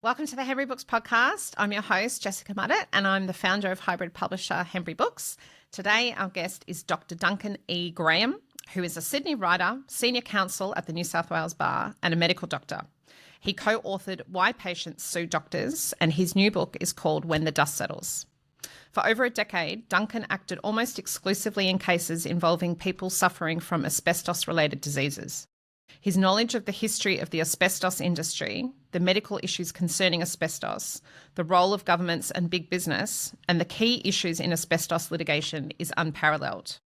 Welcome to the Hembury Books Podcast. I'm your host, Jessica Muddett, and I'm the founder of hybrid publisher Hembury Books. Today, our guest is Dr Duncan E Graham, who is a Sydney writer, senior counsel at the New South Wales Bar, and a medical doctor. He co-authored Why Patients Sue Doctors, and his new book is called When the Dust Settles. For over a decade, Duncan acted almost exclusively in cases involving people suffering from asbestos-related diseases. His knowledge of the history of the asbestos industry, the medical issues concerning asbestos, the role of governments and big business, and the key issues in asbestos litigation is unparalleled.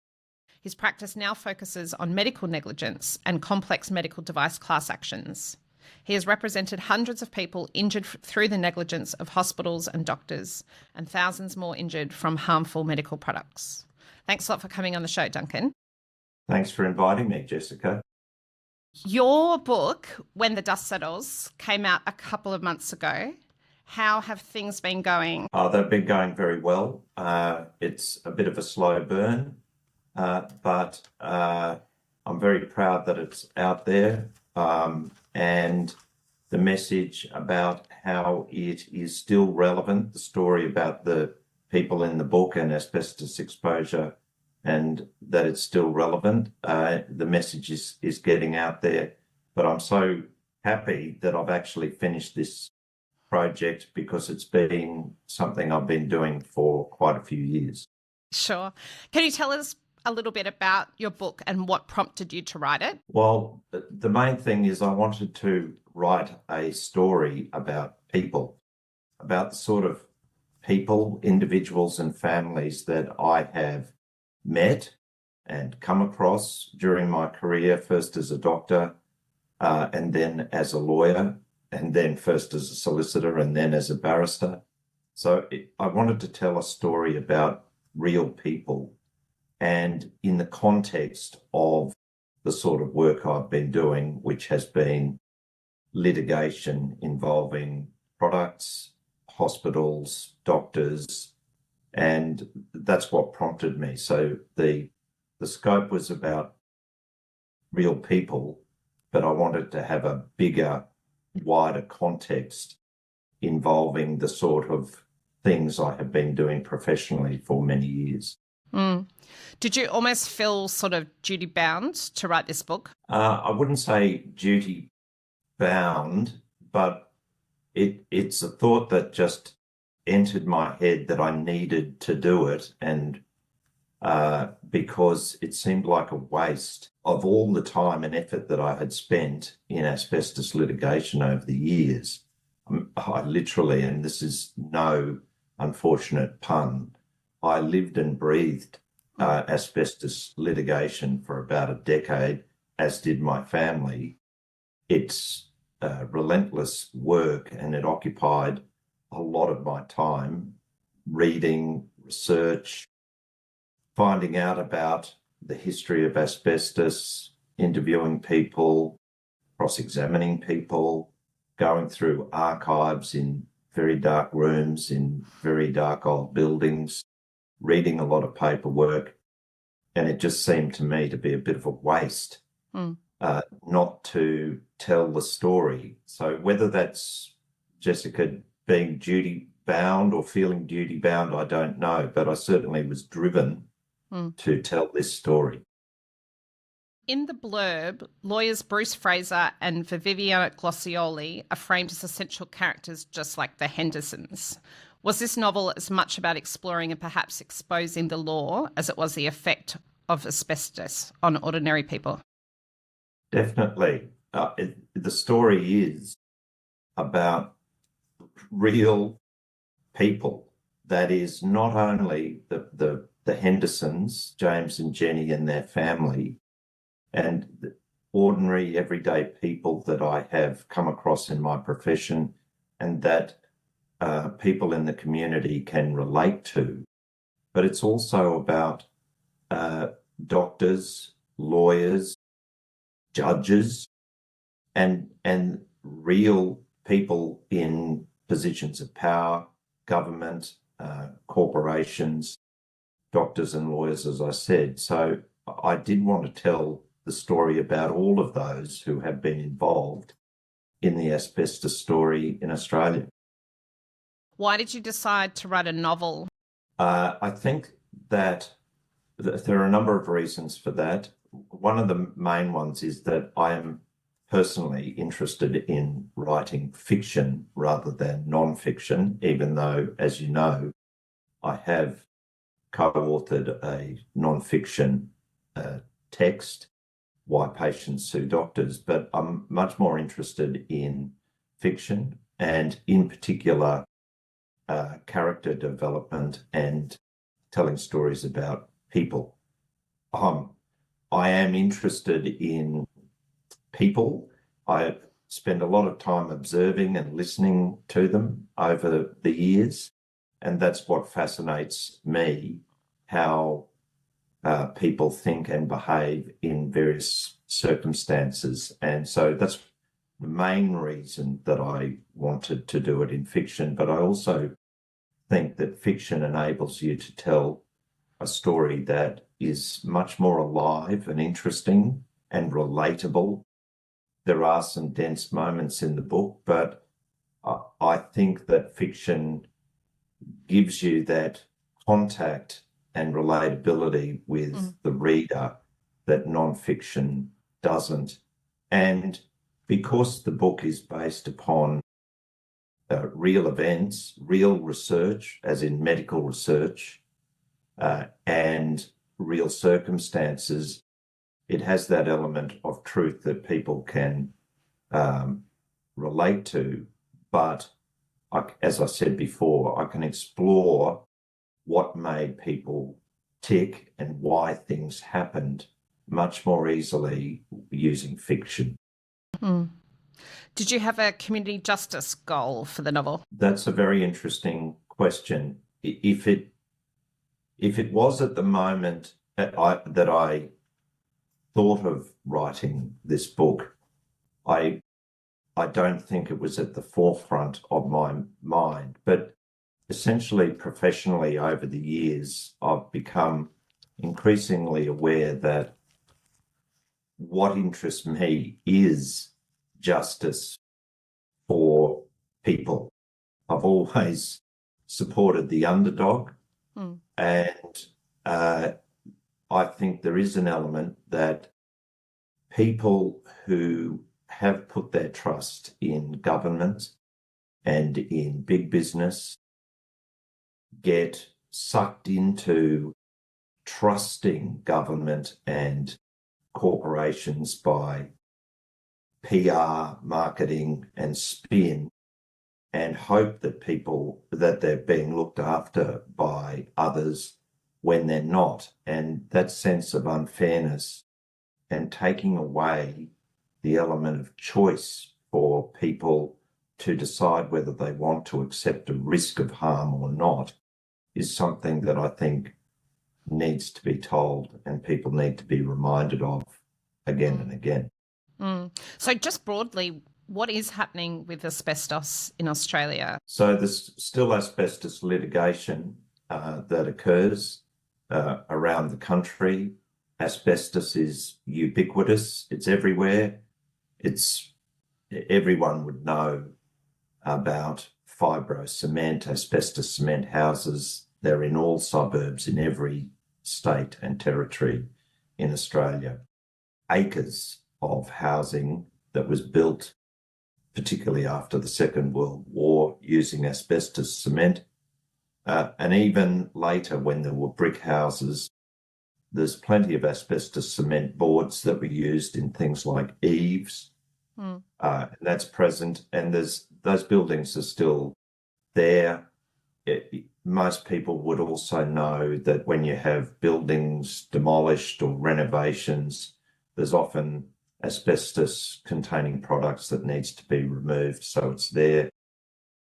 His practice now focuses on medical negligence and complex medical device class actions. He has represented hundreds of people injured through the negligence of hospitals and doctors, and thousands more injured from harmful medical products. Thanks a lot for coming on the show, Duncan. Thanks for inviting me, Jessica. Your book, When the Dust Settles, came out a couple of months ago. How have things been going? They've been going very well. It's a bit of a slow burn, but I'm very proud that it's out there. And the message about how it is still relevant, the story about the people in the book and asbestos exposure, and that it's still relevant. The message is getting out there. But I'm so happy that I've actually finished this project because it's been something I've been doing for quite a few years. Sure. Can you tell us a little bit about your book and what prompted you to write it? Well, the main thing is I wanted to write a story about people, about the sort of people, individuals and families that I have met and come across during my career, first as a doctor and then as a lawyer, and then first as a solicitor and then as a barrister. So I wanted to tell a story about real people and in the context of the sort of work I've been doing, which has been litigation involving products, hospitals, doctors, and that's what prompted me. So the scope was about real people, but I wanted to have a bigger, wider context involving the sort of things I have been doing professionally for many years. Mm. Did you almost feel sort of duty bound to write this book? I wouldn't say duty bound, but it's a thought that just entered my head that I needed to do it, and because it seemed like a waste of all the time and effort that I had spent in asbestos litigation over the years. I literally, and this is no unfortunate pun, I lived and breathed asbestos litigation for about a decade, as did my family. It's relentless work, and it occupied a lot of my time reading, research, finding out about the history of asbestos, interviewing people, cross-examining people, going through archives in very dark rooms, in very dark old buildings, reading a lot of paperwork. And it just seemed to me to be a bit of a waste not to tell the story. So whether that's, Jessica, being duty bound or feeling duty bound, I don't know, but I certainly was driven to tell this story. In the blurb, lawyers Bruce Fraser and Viviana Glossioli are framed as essential characters just like the Hendersons. Was this novel as much about exploring and perhaps exposing the law as it was the effect of asbestos on ordinary people? Definitely. The story is about real people. That is not only the Hendersons, James and Jenny and their family, and the ordinary everyday people that I have come across in my profession and that people in the community can relate to. But it's also about doctors, lawyers, judges, and real people in positions of power, government, corporations, doctors and lawyers, as I said. So I did want to tell the story about all of those who have been involved in the asbestos story in Australia. Why did you decide to write a novel? I think that there are a number of reasons for that. One of the main ones is that I am personally interested in writing fiction rather than non-fiction, even though, as you know, I have co-authored a non-fiction text, Why Patients Sue Doctors, but I'm much more interested in fiction and in particular character development and telling stories about people. I am interested in people. I spend a lot of time observing and listening to them over the years, and that's what fascinates me, how people think and behave in various circumstances. And so that's the main reason that I wanted to do it in fiction, but I also think that fiction enables you to tell a story that is much more alive and interesting and relatable. There are some dense moments in the book, but I think that fiction gives you that contact and relatability with the reader that non-fiction doesn't. And because the book is based upon real events, real research, as in medical research, and real circumstances, it has that element of truth that people can relate to. But as I said before, I can explore what made people tick and why things happened much more easily using fiction. Did you have a community justice goal for the novel? That's a very interesting question. If it was at the moment that I thought of writing this book, I don't think it was at the forefront of my mind. But essentially, professionally, over the years, I've become increasingly aware that what interests me is justice for people. I've always supported the underdog, and I think there is an element that people who have put their trust in government and in big business get sucked into trusting government and corporations by PR, marketing and spin, and hope that they're being looked after by others when they're not. And that sense of unfairness and taking away the element of choice for people to decide whether they want to accept a risk of harm or not is something that I think needs to be told and people need to be reminded of again and again. So just broadly, what is happening with asbestos in Australia? So there's still asbestos litigation that occurs around the country. Asbestos is ubiquitous. It's everywhere. Everyone would know about fibro cement, asbestos cement houses. They're in all suburbs in every state and territory in Australia. Acres of housing that was built, particularly after the Second World War, using asbestos cement. And even later, when there were brick houses, there's plenty of asbestos cement boards that were used in things like eaves. And that's present. And those buildings are still there. Most people would also know that when you have buildings demolished or renovations, there's often asbestos-containing products that needs to be removed. So it's there.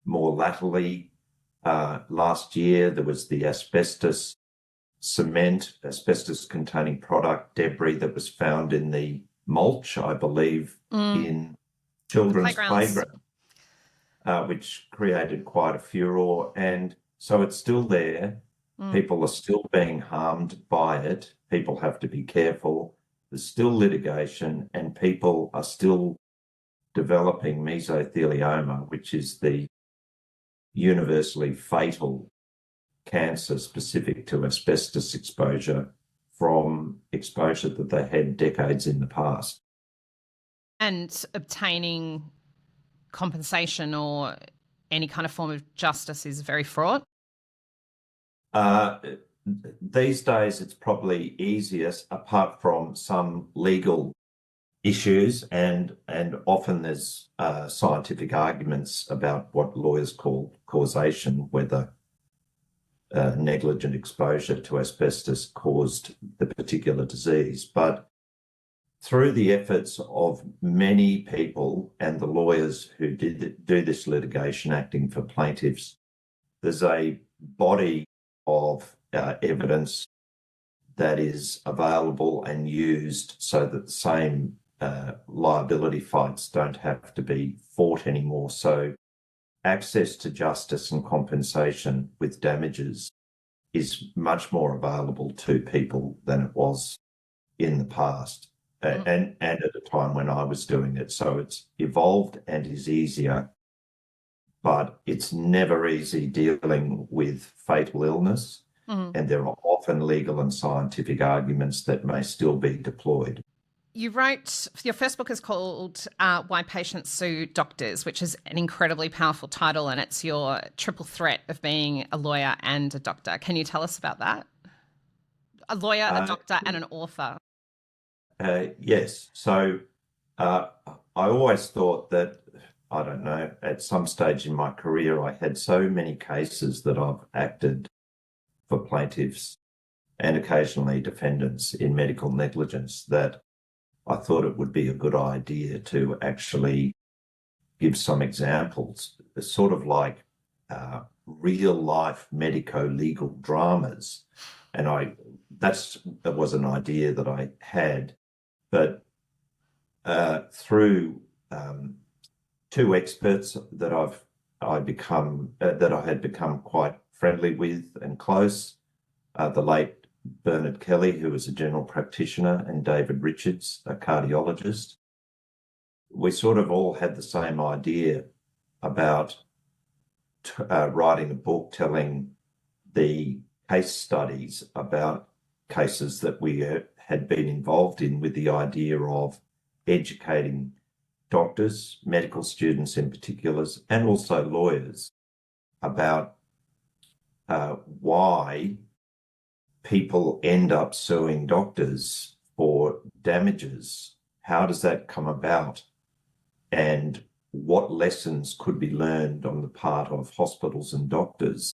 More latterly, last year, there was the asbestos cement, asbestos-containing product debris that was found in the mulch, I believe, in children's playground, which created quite a furore. And so it's still there. People are still being harmed by it. People have to be careful. There's still litigation and people are still developing mesothelioma, which is the universally fatal cancer specific to asbestos exposure from exposure that they had decades in the past. And obtaining compensation or any kind of form of justice is very fraught? These days, it's probably easiest, apart from some legal issues, and often there's scientific arguments about what lawyers call causation, whether negligent exposure to asbestos caused the particular disease. But through the efforts of many people and the lawyers who do this litigation acting for plaintiffs, there's a body of evidence that is available and used so that the same liability fights don't have to be fought anymore. So access to justice and compensation with damages is much more available to people than it was in the past, and at a time when I was doing it. So it's evolved and is easier, but it's never easy dealing with fatal illness, and there are often legal and scientific arguments that may still be deployed. You wrote, your first book is called Why Patients Sue Doctors, which is an incredibly powerful title, and it's your triple threat of being a lawyer and a doctor. Can you tell us about that? A lawyer, a doctor, and an author. Yes. So I always thought that, I don't know, at some stage in my career, I had so many cases that I've acted for plaintiffs and occasionally defendants in medical negligence that I thought it would be a good idea to actually give some examples, sort of like real life medico-legal dramas. And that was an idea that I had, but through two experts that I had become quite friendly with and close, the late Bernard Kelly, who was a general practitioner, and David Richards, a cardiologist. We sort of all had the same idea about writing a book telling the case studies about cases that we had been involved in, with the idea of educating doctors, medical students in particular, and also lawyers about why people end up suing doctors for damages. How does that come about? And what lessons could be learned on the part of hospitals and doctors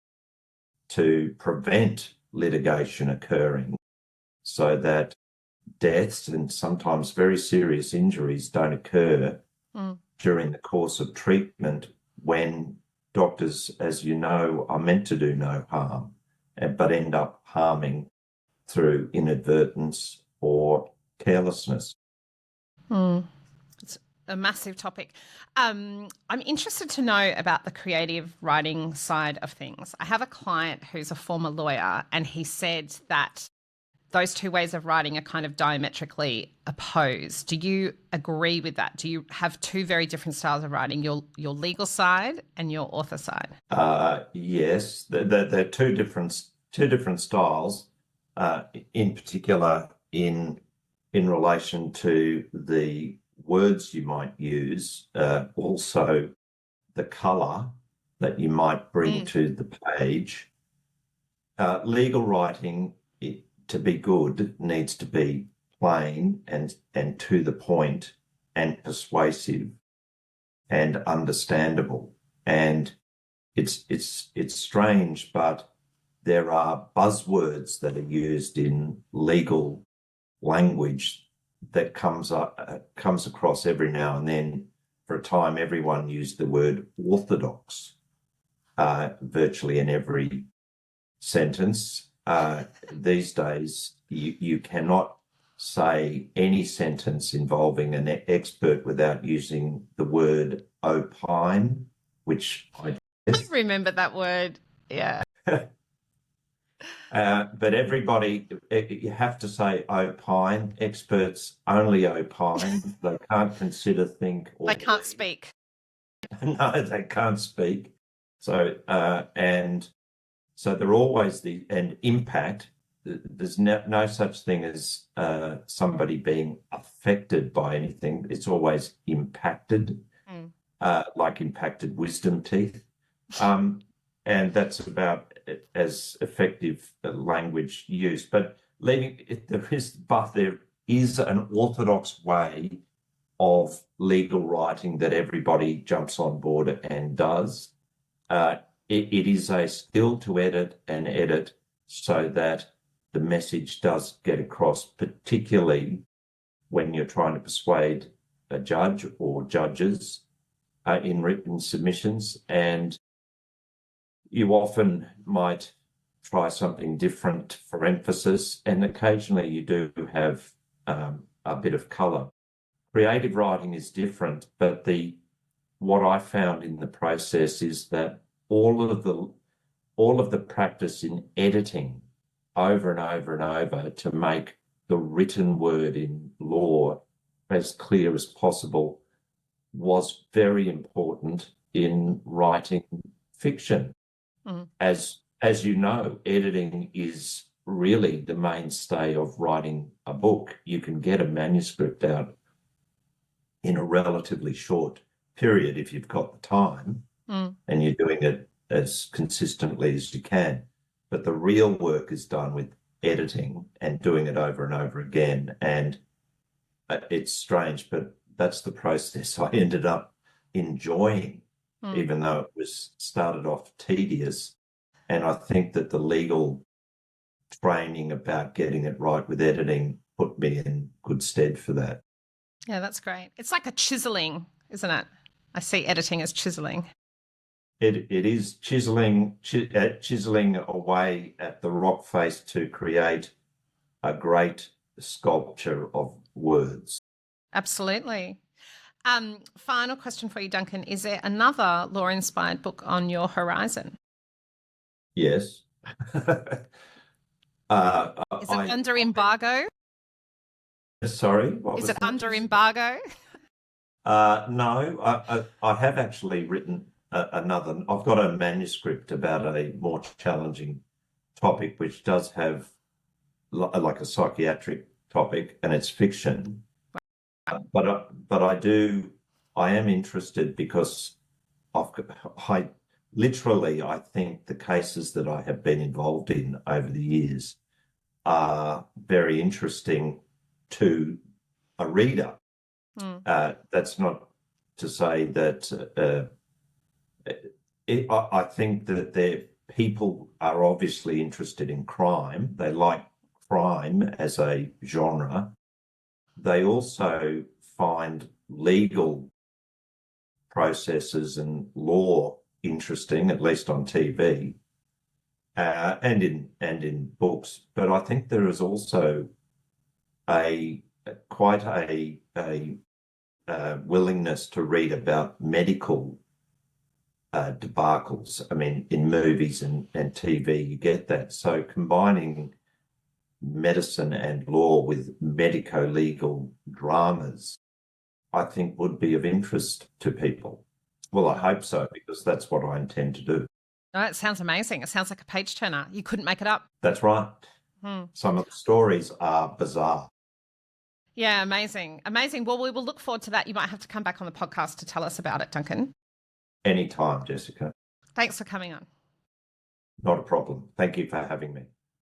to prevent litigation occurring so that deaths and sometimes very serious injuries don't occur during the course of treatment, when doctors, as you know, are meant to do no harm, but end up harming through inadvertence or carelessness. It's a massive topic. I'm interested to know about the creative writing side of things. I have a client who's a former lawyer, and he said that those two ways of writing are kind of diametrically opposed. Do you agree with that? Do you have two very different styles of writing, your legal side and your author side? Yes, they're two different styles, in particular in relation to the words you might use, also the colour that you might bring to the page. Legal writing, to be good, needs to be plain and to the point and persuasive and understandable. And it's strange, but there are buzzwords that are used in legal language that comes across every now and then. For a time, everyone used the word orthodox virtually in every sentence. These days, you cannot say any sentence involving an expert without using the word opine, which I remember that word. Yeah. But everybody, you have to say opine. Experts only opine. They can't consider, think, or They can't speak. No, they can't speak. So, and so they're always and impact. There's no such thing as somebody being affected by anything. It's always impacted, like impacted wisdom teeth. And that's about as effective language use. But there is an orthodox way of legal writing that everybody jumps on board and does. It is a skill to edit so that the message does get across, particularly when you're trying to persuade a judge or judges in written submissions. And you often might try something different for emphasis, and occasionally you do have a bit of colour. Creative writing is different, but what I found in the process is that all of the practice in editing over and over and over to make the written word in law as clear as possible was very important in writing fiction. As you know, editing is really the mainstay of writing a book. You can get a manuscript out in a relatively short period if you've got the time and you're doing it as consistently as you can. But the real work is done with editing and doing it over and over again. And it's strange, but that's the process I ended up enjoying, even though it was started off tedious. And I think that the legal training about getting it right with editing put me in good stead for that. Yeah, that's great. It's like a chiseling, isn't it? I see editing as chiseling. It is chiseling away at the rock face to create a great sculpture of words. Absolutely. Final question for you, Duncan. Is there another law-inspired book on your horizon? Yes. Is it under embargo? Sorry? Is it under embargo? No, I have actually written another. I've got a manuscript about a more challenging topic, which does have like a psychiatric topic, and it's fiction. But I am interested because I think the cases that I have been involved in over the years are very interesting to a reader. That's not to say that I think that people are obviously interested in crime. They like crime as a genre. They also find legal processes and law interesting, at least on TV and in books. But I think there is also quite a willingness to read about medical debacles. I mean, in movies and TV, you get that. So combining medicine and law with medico-legal dramas, I think would be of interest to people. Well, I hope so, because that's what I intend to do. Oh, it sounds amazing. It sounds like a page turner. You couldn't make it up. That's right. Some of the stories are bizarre. Yeah, amazing. Amazing. Well, we will look forward to that. You might have to come back on the podcast to tell us about it, Duncan. Anytime, Jessica. Thanks for coming on. Not a problem. Thank you for having me.